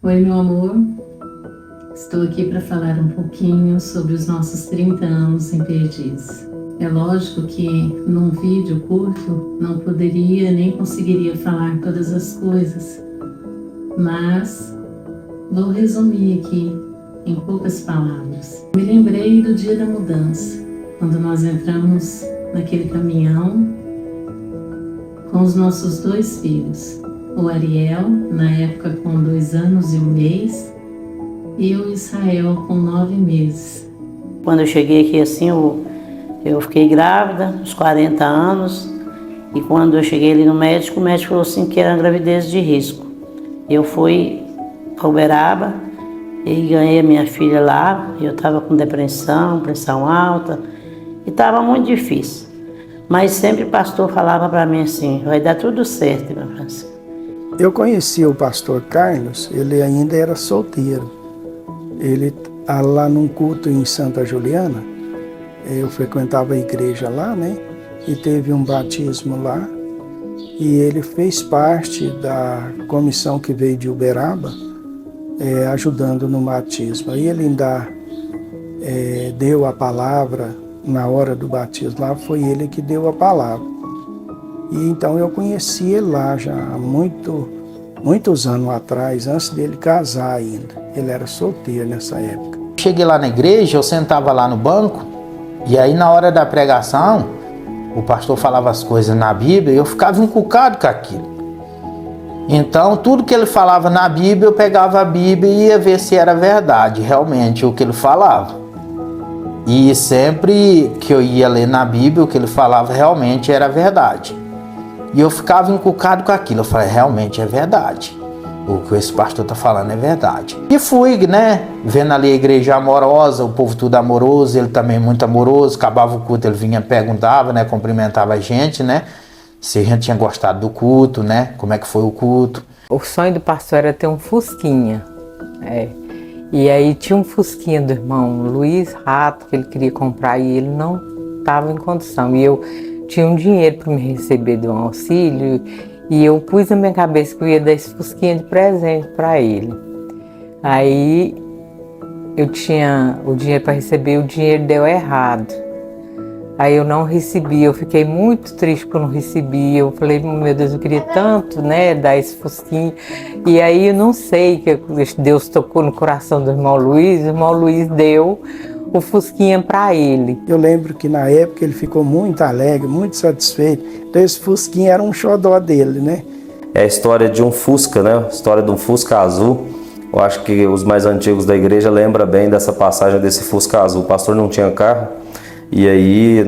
Oi, meu amor. Estou aqui para falar um pouquinho sobre os nossos 30 anos em Perdiz. É lógico que num vídeo curto não poderia nem conseguiria falar todas as coisas, mas vou resumir aqui em poucas palavras. Me lembrei do dia da mudança, quando nós entramos naquele caminhão com os nossos 2 filhos, o Ariel, na época com 2 anos e 1 mês, e o Israel com 9 meses. Quando eu cheguei aqui assim, eu fiquei grávida, uns 40 anos, e quando eu cheguei ali no médico, o médico falou assim que era uma gravidez de risco. Eu fui para Uberaba e ganhei a minha filha lá, eu estava com depressão, pressão alta, e estava muito difícil. Mas sempre o pastor falava para mim assim, vai dar tudo certo, meu Francisco. Eu conheci o pastor Carlos, ele ainda era solteiro. Ele lá num culto em Santa Juliana, eu frequentava a igreja lá, né? E teve um batismo lá. E ele fez parte da comissão que veio de Uberaba, ajudando no batismo. Aí ele ainda deu a palavra na hora do batismo lá, foi ele que deu a palavra. E então eu conheci ele lá já há muitos anos atrás, antes dele casar ainda. Ele era solteiro nessa época. Cheguei lá na igreja, eu sentava lá no banco, e aí na hora da pregação, o pastor falava as coisas na Bíblia e eu ficava encucado com aquilo. Então, tudo que ele falava na Bíblia, eu pegava a Bíblia e ia ver se era verdade, realmente, o que ele falava. E sempre que eu ia ler na Bíblia, o que ele falava realmente era verdade. E eu ficava encucado com aquilo. Eu falei, realmente é verdade. O que esse pastor está falando é verdade. E fui, né, vendo ali a igreja amorosa, o povo tudo amoroso, ele também muito amoroso. Acabava o culto, ele vinha, perguntava, né, cumprimentava a gente, né, se a gente tinha gostado do culto, né, como é que foi o culto. O sonho do pastor era ter um Fusquinha, E aí tinha um Fusquinha do irmão Luiz Rato que ele queria comprar e ele não estava em condição. E eu tinha um dinheiro para me receber de um auxílio e eu pus na minha cabeça que eu ia dar esse Fusquinha de presente para ele. Aí eu tinha o dinheiro para receber, o dinheiro deu errado. Aí eu não recebi, eu fiquei muito triste porque eu não recebi. Eu falei, meu Deus, eu queria tanto, né, dar esse Fusquinha. E aí eu não sei que Deus tocou no coração do irmão Luiz, o irmão Luiz deu o Fusquinha para ele. Eu lembro que na época ele ficou muito alegre, muito satisfeito. Então esse Fusquinha era um xodó dele, né? É a história de um Fusca, né? A história de um Fusca azul. Eu acho que os mais antigos da igreja lembram bem dessa passagem desse Fusca azul. O pastor não tinha carro e aí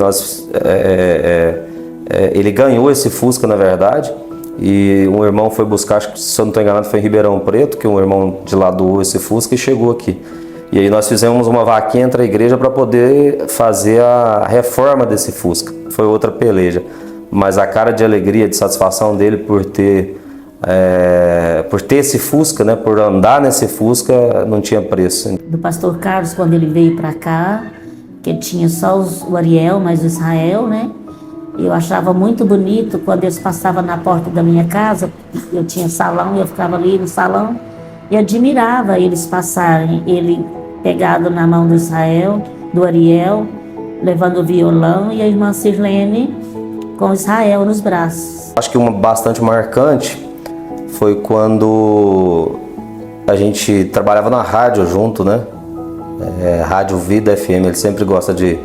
ele ganhou esse Fusca, na verdade. E um irmão foi buscar, acho que, se eu não estou enganado, foi em Ribeirão Preto, que um irmão de lá doou esse Fusca e chegou aqui. E aí nós fizemos uma vaquinha entre a igreja para poder fazer a reforma desse Fusca. Foi outra peleja. Mas a cara de alegria, de satisfação dele por ter esse Fusca, né, por andar nesse Fusca, não tinha preço. Do pastor Carlos, quando ele veio para cá, que ele tinha só o Ariel, mas o Israel, né? Eu achava muito bonito quando eles passavam na porta da minha casa. Eu tinha salão e eu ficava ali no salão e admirava eles passarem, ele pegado na mão do Israel, do Ariel, levando o violão, e a irmã Sirlene com Israel nos braços. Acho que uma bastante marcante foi quando a gente trabalhava na rádio junto, né? Rádio Vida FM, ele sempre gosta de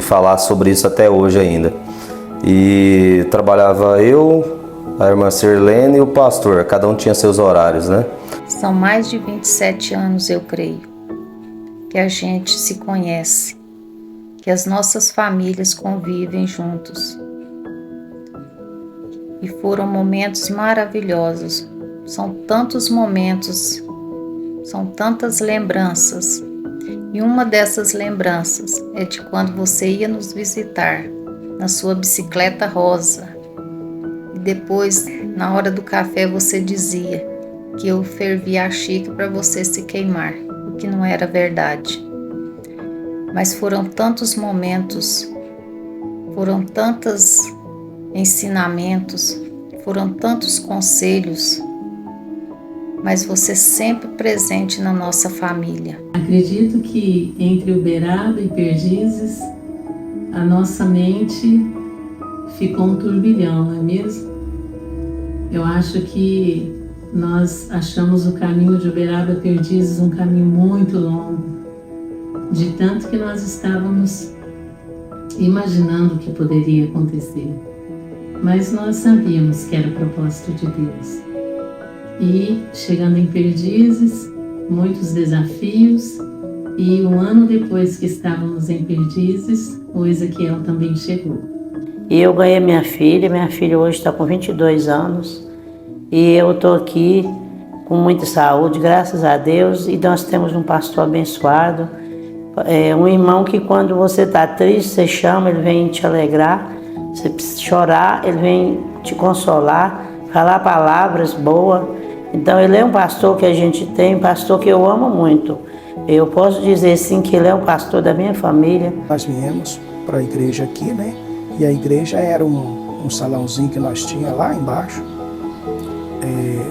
falar sobre isso até hoje ainda. E trabalhava eu, a irmã Sirlene e o pastor, cada um tinha seus horários, né? São mais de 27 anos, eu creio, que a gente se conhece, que as nossas famílias convivem juntos. E foram momentos maravilhosos. São tantos momentos, são tantas lembranças. E uma dessas lembranças é de quando você ia nos visitar na sua bicicleta rosa. E depois, na hora do café, você dizia que eu fervia a xícara para você se queimar, o que não era verdade. Mas foram tantos momentos, foram tantos ensinamentos, foram tantos conselhos mas você sempre presente na nossa família. Acredito que entre Uberaba e Perdizes, a nossa mente ficou um turbilhão, não é mesmo? Eu acho que nós achamos o caminho de Uberaba a Perdizes um caminho muito longo, de tanto que nós estávamos imaginando o que poderia acontecer. Mas nós sabíamos que era propósito de Deus. E chegando em Perdizes, muitos desafios, e um ano depois que estávamos em Perdizes, o Ezequiel também chegou. E eu ganhei minha filha hoje está com 22 anos, e eu estou aqui com muita saúde, graças a Deus, e nós temos um pastor abençoado, um irmão que quando você está triste, você chama, ele vem te alegrar, você precisa chorar, ele vem te consolar, falar palavras boas. Então ele é um pastor que a gente tem, um pastor que eu amo muito. Eu posso dizer sim que ele é o pastor da minha família. Nós viemos para a igreja aqui, né? E a igreja era um salãozinho que nós tínhamos lá embaixo.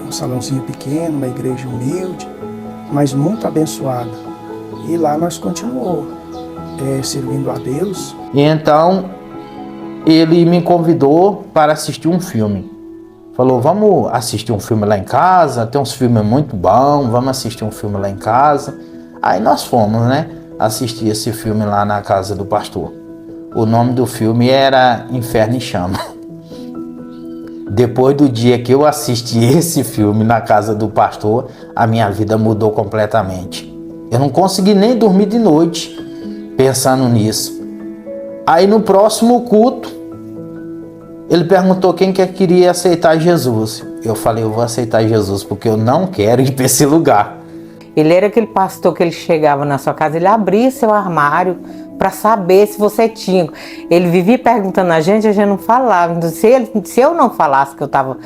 Um salãozinho pequeno, uma igreja humilde, mas muito abençoada. E lá nós continuamos servindo a Deus. E então ele me convidou para assistir um filme. Falou, vamos assistir um filme lá em casa, tem uns filmes muito bons, vamos assistir um filme lá em casa. Aí nós fomos, né, assistir esse filme lá na casa do pastor. O nome do filme era Inferno em Chama. Depois do dia que eu assisti esse filme na casa do pastor, a minha vida mudou completamente. Eu não consegui nem dormir de noite pensando nisso. Aí no próximo culto, ele perguntou quem que queria aceitar Jesus. Eu falei, eu vou aceitar Jesus porque eu não quero ir para esse lugar. Ele era aquele pastor que ele chegava na sua casa, ele abria seu armário para saber se você tinha. Ele vivia perguntando a gente não falava. Se eu não falasse que eu estava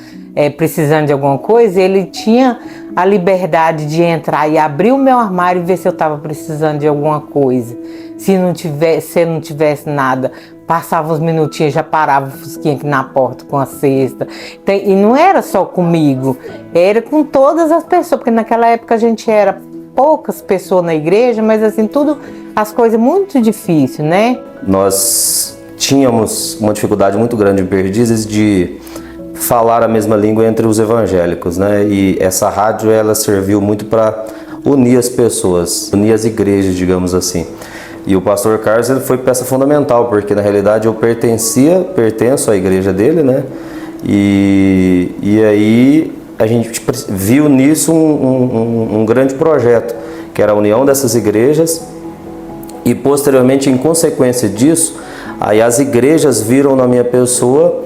precisando de alguma coisa, ele tinha a liberdade de entrar e abrir o meu armário e ver se eu estava precisando de alguma coisa. Se não tivesse nada, passava uns minutinhos, já parava o fusquinha aqui na porta com a cesta. E não era só comigo, era com todas as pessoas, porque naquela época a gente era poucas pessoas na igreja, mas assim, tudo, as coisas muito difíceis, né? Nós tínhamos uma dificuldade muito grande em Perdizes de falar a mesma língua entre os evangélicos, né? E essa rádio, ela serviu muito para unir as pessoas, unir as igrejas, digamos assim. E o pastor Carlos, ele foi peça fundamental, porque na realidade eu pertenço à igreja dele, né? E aí a gente viu nisso um grande projeto, que era a união dessas igrejas, e posteriormente, em consequência disso, aí as igrejas viram na minha pessoa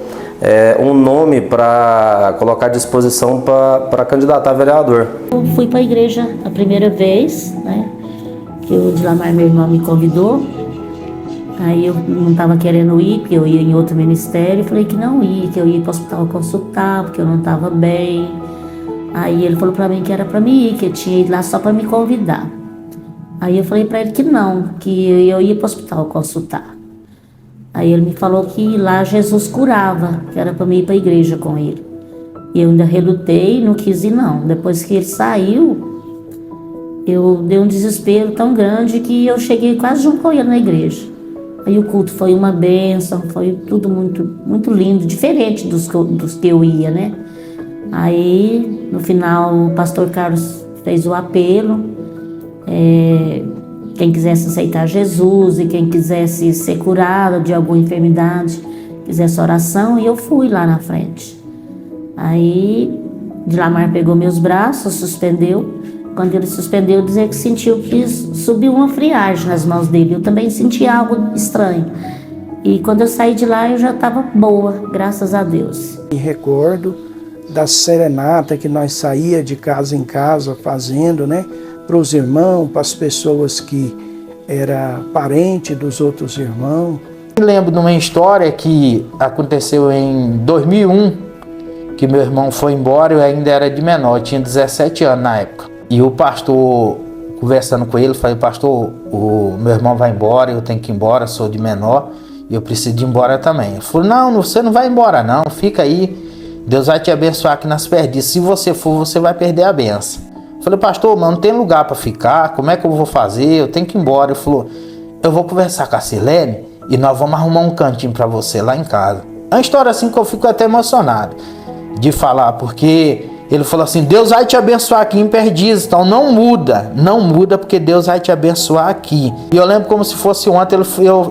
um nome para colocar à disposição para candidatar a vereador. Eu fui para a igreja a primeira vez, né? Que o Dilamar, meu irmão, me convidou. Aí eu não estava querendo ir, porque eu ia em outro ministério. Eu falei que não ia, que eu ia para o hospital consultar, porque eu não estava bem. Aí ele falou para mim que era para mim ir, que eu tinha ido lá só para me convidar. Aí eu falei para ele que não, que eu ia para o hospital consultar. Aí ele me falou que lá Jesus curava, que era para mim ir para a igreja com ele. E eu ainda relutei, não quis ir não. Depois que ele saiu, eu dei um desespero tão grande que eu cheguei quase junto com ele na igreja. Aí o culto foi uma bênção, foi tudo muito, muito lindo, diferente dos que eu ia, né? Aí, no final, o pastor Carlos fez o apelo. Quem quisesse aceitar Jesus e quem quisesse ser curado de alguma enfermidade, quisesse oração, e eu fui lá na frente. Aí, Dilamar pegou meus braços, suspendeu. Quando ele suspendeu, dizia que sentiu que subiu uma friagem nas mãos dele. Eu também senti algo estranho. E quando eu saí de lá, eu já estava boa, graças a Deus. Me recordo da serenata que nós saía de casa em casa fazendo, né? Para os irmãos, para as pessoas que eram parentes dos outros irmãos. Eu lembro de uma história que aconteceu em 2001, que meu irmão foi embora, eu ainda era de menor, eu tinha 17 anos na época. E o pastor, conversando com ele, falei, pastor, o meu irmão vai embora, eu tenho que ir embora, sou de menor, e eu preciso de ir embora também. Ele falou, não, você não vai embora não, fica aí. Deus vai te abençoar aqui nas Perdizes. Se você for, você vai perder a benção. Eu falei, pastor, mas não tem lugar para ficar, como é que eu vou fazer? Eu tenho que ir embora. Ele falou, eu vou conversar com a Silene e nós vamos arrumar um cantinho para você lá em casa. É uma história assim que eu fico até emocionado de falar, porque ele falou assim, Deus vai te abençoar aqui em Perdizes, então não muda porque Deus vai te abençoar aqui. E eu lembro como se fosse ontem,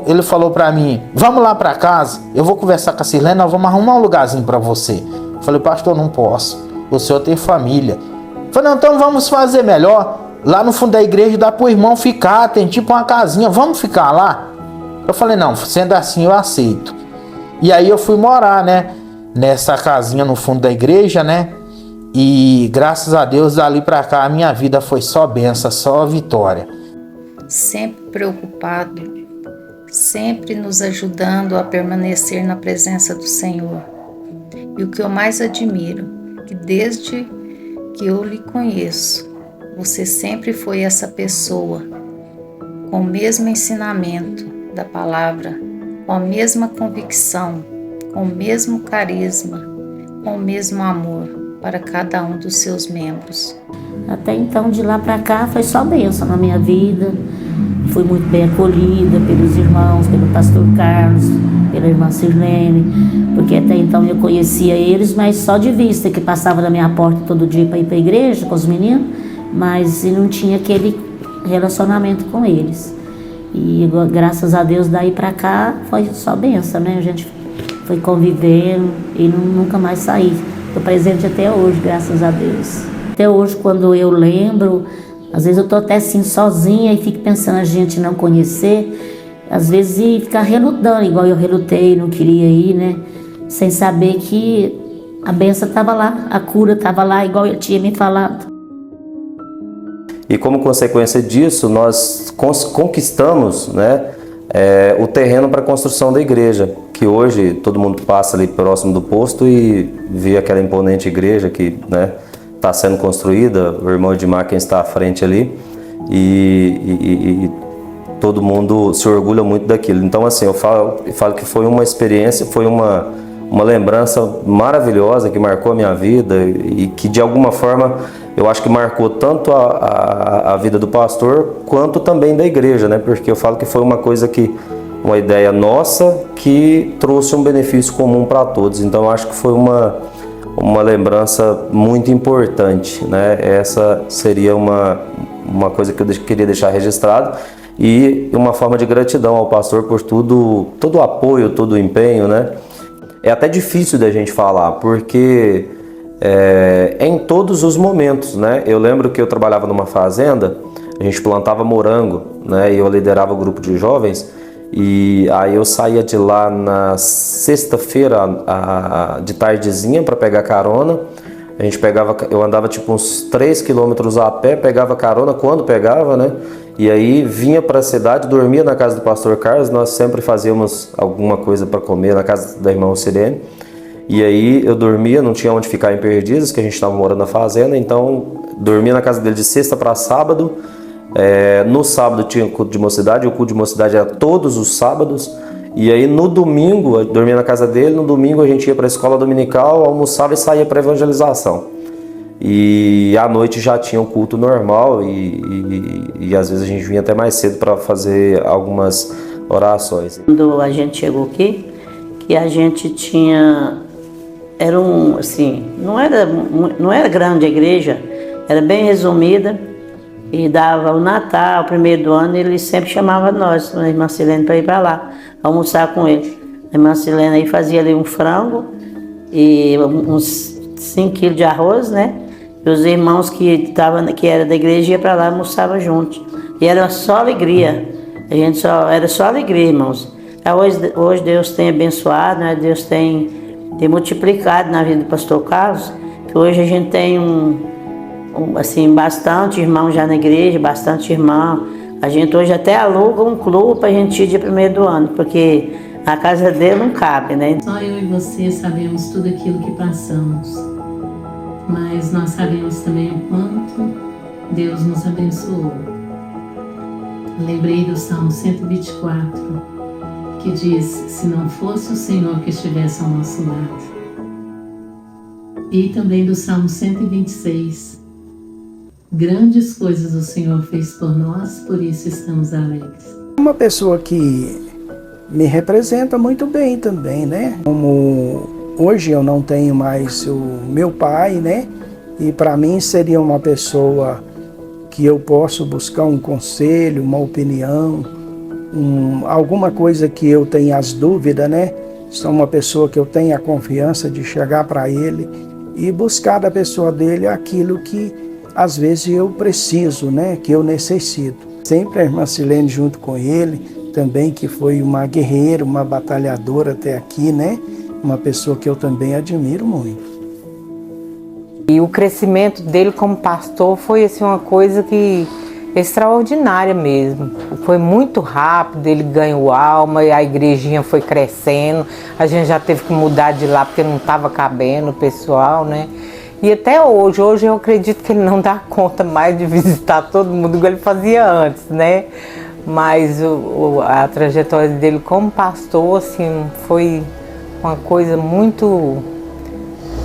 ele falou para mim, vamos lá para casa, eu vou conversar com a Silene, nós vamos arrumar um lugarzinho para você. Eu falei, pastor, não posso, o senhor tem família. Eu falei, não, então vamos fazer melhor, lá no fundo da igreja dá pro irmão ficar, tem tipo uma casinha, vamos ficar lá? Eu falei, não, sendo assim eu aceito. E aí eu fui morar, né, nessa casinha no fundo da igreja, né, e graças a Deus dali pra cá a minha vida foi só bênção, só vitória. Sempre preocupado, sempre nos ajudando a permanecer na presença do Senhor. E o que eu mais admiro, que desde que eu lhe conheço, você sempre foi essa pessoa, com o mesmo ensinamento da palavra, com a mesma convicção, com o mesmo carisma, com o mesmo amor para cada um dos seus membros. Até então, de lá para cá, foi só bênção na minha vida. Fui muito bem acolhida pelos irmãos, pelo pastor Carlos, pela irmã Sirlene, porque até então eu conhecia eles, mas só de vista, que passava na minha porta todo dia para ir para a igreja com os meninos, mas não tinha aquele relacionamento com eles. E graças a Deus, daí para cá, foi só bênção, né? A gente foi convivendo e nunca mais saí. Estou presente até hoje, graças a Deus. Até hoje, quando eu lembro, às vezes eu estou até assim sozinha e fico pensando a gente não conhecer, às vezes e ficar relutando, igual eu relutei, não queria ir, né? Sem saber que a bênção estava lá, a cura estava lá, igual eu tinha me falado. E como consequência disso, nós conquistamos, né, o terreno para a construção da igreja, que hoje todo mundo passa ali próximo do posto e vê aquela imponente igreja que, né, está sendo construída. O irmão Edmar, quem está à frente ali, e todo mundo se orgulha muito daquilo. Então, assim, eu falo que foi uma experiência, foi uma lembrança maravilhosa que marcou a minha vida e que, de alguma forma, eu acho que marcou tanto a vida do pastor quanto também da igreja, né? Porque eu falo que foi uma ideia nossa que trouxe um benefício comum para todos. Então, eu acho que foi uma lembrança muito importante, né? Essa seria uma coisa que eu queria deixar registrado, e uma forma de gratidão ao pastor por todo o apoio, todo o empenho, né? É até difícil da gente falar, porque em todos os momentos, né? Eu lembro que eu trabalhava numa fazenda, a gente plantava morango, né? E eu liderava o grupo de jovens, e aí eu saía de lá na sexta-feira de tardezinha para pegar carona. Eu andava tipo uns 3 quilômetros a pé, pegava carona quando pegava, né? E aí vinha para a cidade, dormia na casa do pastor Carlos. Nós sempre fazíamos alguma coisa para comer na casa da irmã Sirene. E aí eu dormia, não tinha onde ficar em Perdizes, que a gente estava morando na fazenda, então dormia na casa dele de sexta para sábado. No sábado tinha culto de mocidade, o culto de mocidade era todos os sábados. E aí no domingo, eu dormia na casa dele, no domingo a gente ia para a escola dominical, almoçava e saía para evangelização. E à noite já tinha um culto normal e às vezes a gente vinha até mais cedo para fazer algumas orações. Quando a gente chegou aqui, que a gente tinha... não era grande a igreja, era bem resumida. E dava o Natal, o primeiro do ano, ele sempre chamava nós, a irmã Silene, para ir para lá, almoçar com ele. A irmã Silene aí fazia ali um frango e uns 5 quilos de arroz, né? E os irmãos que eram da igreja iam para lá, almoçavam juntos. E era só alegria, era só alegria, irmãos. Hoje Deus tem abençoado, né? Deus tem multiplicado na vida do pastor Carlos, que hoje a gente tem bastante irmão já na igreja, bastante irmão. A gente hoje até aluga um clube para a gente ir dia 1º do ano, porque a casa dele não cabe, né? Só eu e você sabemos tudo aquilo que passamos, mas nós sabemos também o quanto Deus nos abençoou. Lembrei do Salmo 124, que diz: se não fosse o Senhor que estivesse ao nosso lado, e também do Salmo 126. Grandes coisas o Senhor fez por nós, por isso estamos alegres. Uma pessoa que me representa muito bem também, né? Como hoje eu não tenho mais o meu pai, né? E para mim seria uma pessoa que eu posso buscar um conselho, uma opinião, alguma coisa que eu tenha as dúvidas, né? Sou uma pessoa que eu tenho a confiança de chegar para ele e buscar da pessoa dele aquilo que às vezes eu preciso, né? Que eu necessito. Sempre a irmã Silene junto com ele, também que foi uma guerreira, uma batalhadora até aqui, né? Uma pessoa que eu também admiro muito. E o crescimento dele como pastor foi assim, uma coisa que extraordinária mesmo. Foi muito rápido, ele ganhou alma e a igrejinha foi crescendo. A gente já teve que mudar de lá porque não estava cabendo o pessoal, né? E até hoje eu acredito que ele não dá conta mais de visitar todo mundo igual ele fazia antes, né? Mas a trajetória dele como pastor, assim, foi uma coisa muito,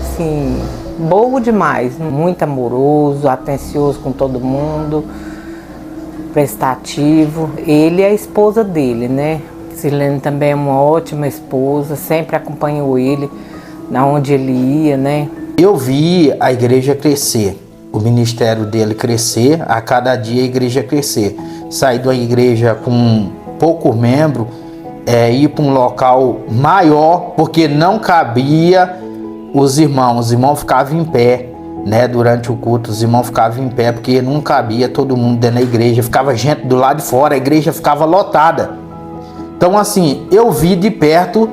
assim, boa demais, muito amoroso, atencioso com todo mundo, prestativo. Ele e a esposa dele, né? Silene também é uma ótima esposa, sempre acompanhou ele aonde ele ia, né? Eu vi a igreja crescer, o ministério dele crescer, a cada dia a igreja crescer. Sair da igreja com poucos membros, ir para um local maior, porque não cabia os irmãos ficavam em pé, né? Durante o culto, os irmãos ficavam em pé, porque não cabia todo mundo dentro da igreja, ficava gente do lado de fora, a igreja ficava lotada. Então assim, eu vi de perto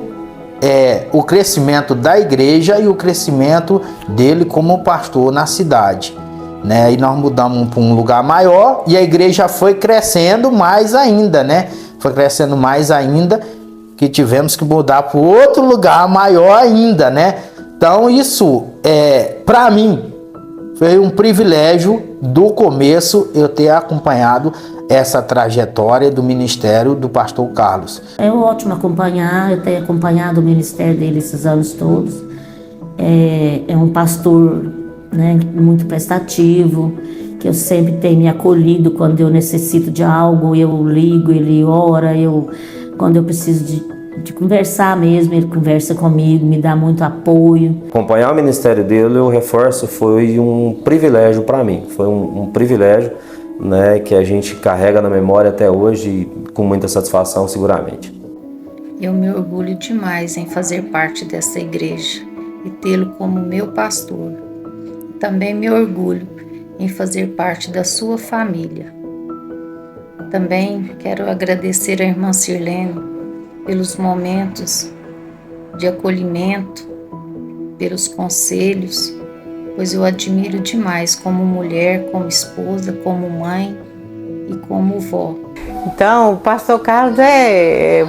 o crescimento da igreja e o crescimento dele como pastor na cidade, né? E nós mudamos para um lugar maior e a igreja foi crescendo mais ainda, né? Foi crescendo mais ainda, que tivemos que mudar para outro lugar maior ainda, né? Então isso, para mim, foi um privilégio do começo eu ter acompanhado essa trajetória do ministério do pastor Carlos. É ótimo acompanhar, eu tenho acompanhado o ministério dele esses anos todos. É um pastor, né, muito prestativo, que eu sempre tenho me acolhido quando eu necessito de algo, eu ligo, ele ora, quando eu preciso de conversar mesmo, ele conversa comigo, me dá muito apoio. Acompanhar o ministério dele, eu reforço, foi um privilégio para mim, foi um privilégio, né, que a gente carrega na memória até hoje com muita satisfação, seguramente. Eu me orgulho demais em fazer parte dessa igreja e tê-lo como meu pastor. Também me orgulho em fazer parte da sua família. Também quero agradecer à irmã Sirlene pelos momentos de acolhimento, pelos conselhos, pois eu admiro demais como mulher, como esposa, como mãe e como vó. Então, o pastor Carlos é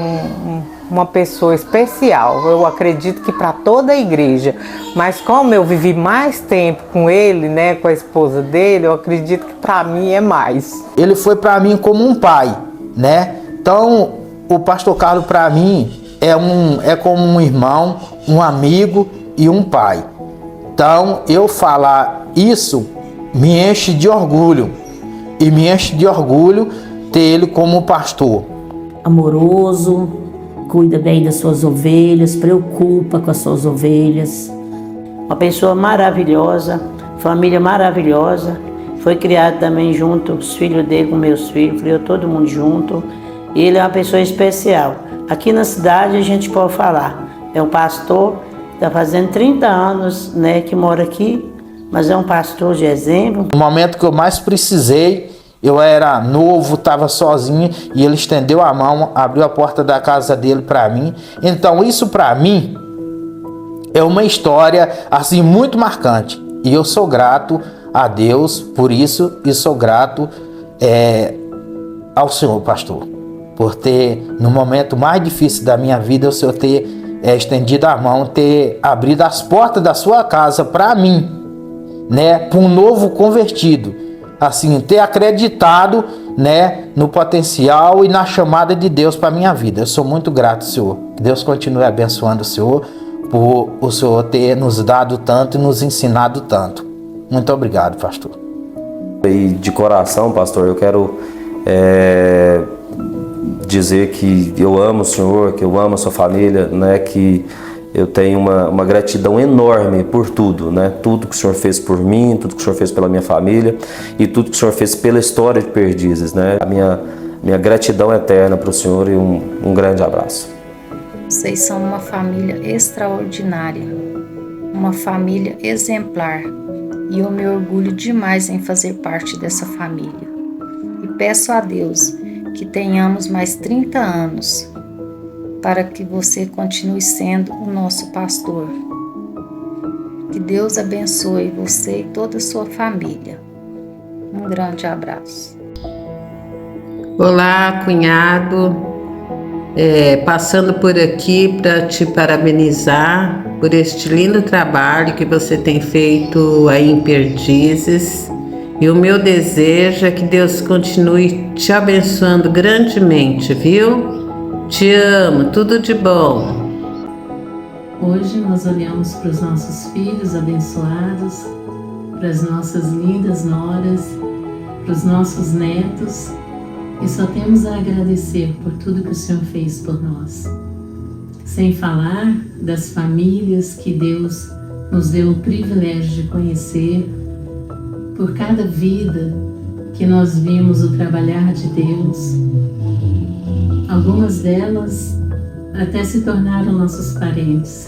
uma pessoa especial, eu acredito que para toda a igreja, mas como eu vivi mais tempo com ele, né, com a esposa dele, eu acredito que para mim é mais. Ele foi para mim como um pai, né? Então, o pastor Carlos para mim é como um irmão, um amigo e um pai. Então, eu falar isso me enche de orgulho. E me enche de orgulho ter ele como pastor. Amoroso, cuida bem das suas ovelhas, preocupa com as suas ovelhas. Uma pessoa maravilhosa, família maravilhosa. Foi criado também junto, os filhos dele com meus filhos, criou todo mundo junto. E ele é uma pessoa especial. Aqui na cidade a gente pode falar, é um pastor, está fazendo 30 anos, né, que mora aqui, mas é um pastor de exemplo. No momento que eu mais precisei, eu era novo, estava sozinho e ele estendeu a mão, abriu a porta da casa dele para mim. Então isso para mim é uma história assim muito marcante e eu sou grato a Deus por isso e sou grato ao Senhor, pastor, por ter no momento mais difícil da minha vida o Senhor ter estendido a mão, ter abrido as portas da sua casa para mim, né, para um novo convertido, assim, ter acreditado, né, no potencial e na chamada de Deus para minha vida. Eu sou muito grato, Senhor. Que Deus continue abençoando o Senhor, por o Senhor ter nos dado tanto e nos ensinado tanto. Muito obrigado, pastor. E de coração, pastor, eu quero dizer que eu amo o senhor, que eu amo a sua família, né? Que eu tenho uma gratidão enorme por tudo, né? Tudo que o senhor fez por mim, tudo que o senhor fez pela minha família e tudo que o senhor fez pela história de Perdizes, né? A minha gratidão eterna para o senhor e um grande abraço. Vocês são uma família extraordinária, uma família exemplar, e eu me orgulho demais em fazer parte dessa família. E peço a Deus que tenhamos mais 30 anos para que você continue sendo o nosso pastor. Que Deus abençoe você e toda a sua família. Um grande abraço. Olá, cunhado. Passando por aqui para te parabenizar por este lindo trabalho que você tem feito aí em Perdizes. E o meu desejo é que Deus continue te abençoando grandemente, viu? Te amo, tudo de bom. Hoje nós olhamos para os nossos filhos abençoados, para as nossas lindas noras, para os nossos netos, e só temos a agradecer por tudo que o Senhor fez por nós. Sem falar das famílias que Deus nos deu o privilégio de conhecer, por cada vida que nós vimos o trabalhar de Deus. Algumas delas até se tornaram nossos parentes.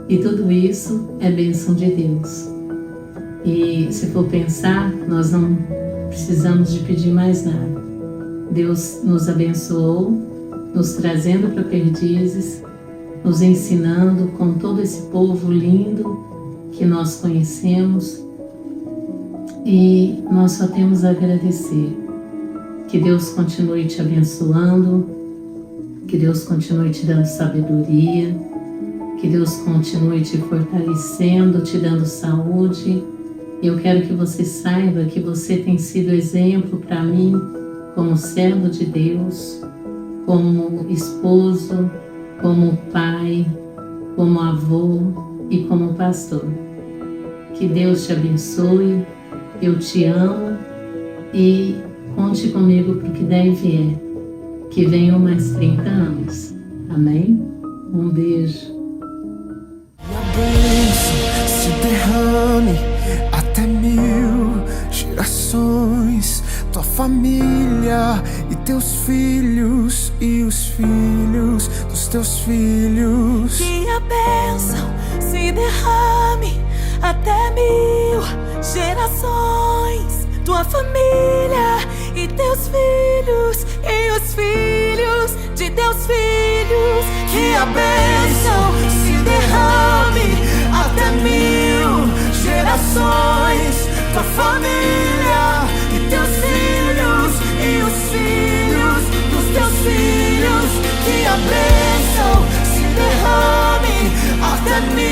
E tudo isso é bênção de Deus. E se for pensar, nós não precisamos de pedir mais nada. Deus nos abençoou, nos trazendo para Perdizes, nos ensinando com todo esse povo lindo que nós conhecemos, e nós só temos a agradecer. Que Deus continue te abençoando, que Deus continue te dando sabedoria, que Deus continue te fortalecendo, te dando saúde. Eu quero que você saiba que você tem sido exemplo para mim como servo de Deus, como esposo, como pai, como avô e como pastor. Que Deus te abençoe, eu te amo e conte comigo para o que der e vier, que venham mais 30 anos. Amém? Um beijo. E a bênção se derrame até 1000 gerações, tua família e teus filhos e os filhos dos teus filhos. Que a bênção se derrame até 1000 gerações, tua família e teus filhos e os filhos de teus filhos. Que a bênção se derrame até 1000 gerações, tua família e teus filhos e os filhos dos teus filhos. Que a bênção se derrame até 1000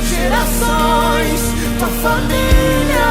gerações, tua família